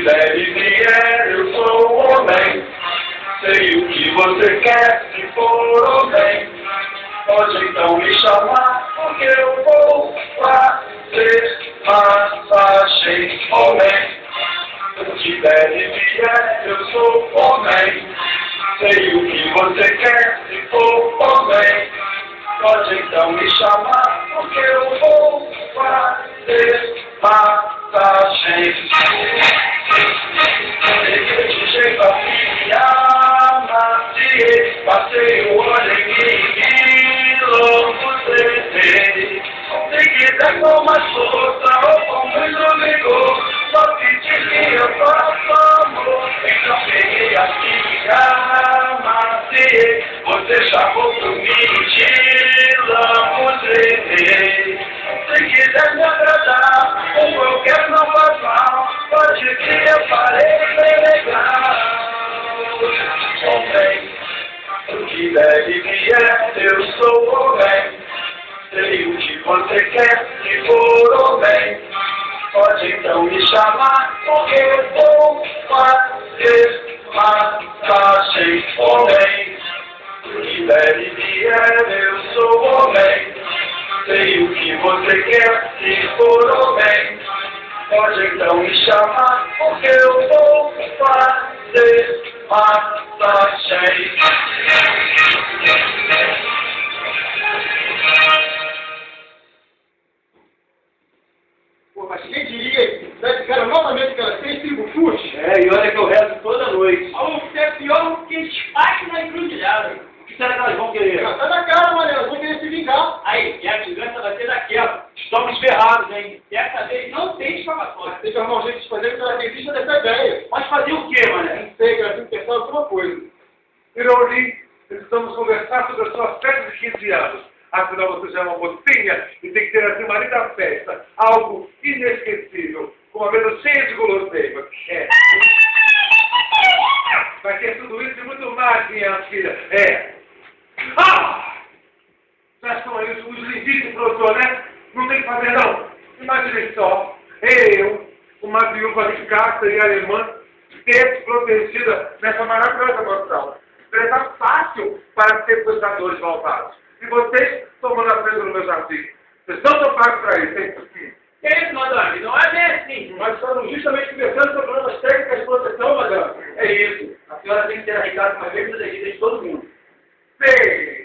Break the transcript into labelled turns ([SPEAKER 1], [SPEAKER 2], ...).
[SPEAKER 1] que der e vier, eu sou o homem. Sei o que você quer, se for homem. Pode então me chamar, porque eu vou fazer massagem, homem. O que der e vier, eu sou homem. Sei o que você quer, se for homem. Pode então me chamar, porque eu vou fazer massagem. De jeito assim, amaciei, passei o olho em mim e enlouqueci. Se quiser com mais força ou com muito vigor, só pedir que eu faço amor. Então peguei assim, amaciei, você chamou por mim de enlouqueci. Se quiser me agradar, ou qualquer não faz mal, pode que eu farei bem legal. Homem, o que der e vier, eu sou homem. Sei o que você quer, se for homem. Pode então me chamar, porque eu vou fazer massagem, homem. O que der e vier, eu sou homem. Sei o que você quer, se for homem. Pode então me chamar, porque eu vou fazer massagem.
[SPEAKER 2] Pô, mas quem diria? Esse cara novamente, cara, fez tribo-fute?
[SPEAKER 3] É, e olha que eu rezo toda noite.
[SPEAKER 2] Alô, você é pior do que espaço na encruzilhada.
[SPEAKER 3] O que será que elas vão querer?
[SPEAKER 2] Tá na cara, mané, elas vão querer se vingar.
[SPEAKER 3] Aí, e a vingança vai ser daquela. Estamos ferrados, hein?
[SPEAKER 2] Dessa vez não tem escavatória. Tem que arrumar um jeito de fazer que ela tem vista dessa ideia.
[SPEAKER 3] Mas fazer o quê, mané?
[SPEAKER 2] Não sei, cara, tem que pensar em alguma coisa.
[SPEAKER 4] Iroli, precisamos conversar sobre a sua festa de 15 anos. Afinal, você já é uma mocinha e tem que ter assim marido da festa. Algo inesquecível, com uma mesa cheia de guloseimas. É. Vai ter tudo isso e muito mais, minha filha. É. Ah! Já estão aí os lindíssimos, produtor, né? Não tem que fazer, não. Imagine só. Eu, uma viúva ricaça e alemã, desprotegida nessa maravilhosa mansão. Presa fácil para sequestradores malvados. E vocês tomando a frente no meu jardim. Vocês não estão pagos para isso, hein?
[SPEAKER 3] Que é isso, madame? Não é bem assim. Nós estamos justamente conversando sobre problemas técnicas de proteção, madame. É isso. A senhora tem que ter arrecado uma vez protegida de todo mundo.
[SPEAKER 4] Sei!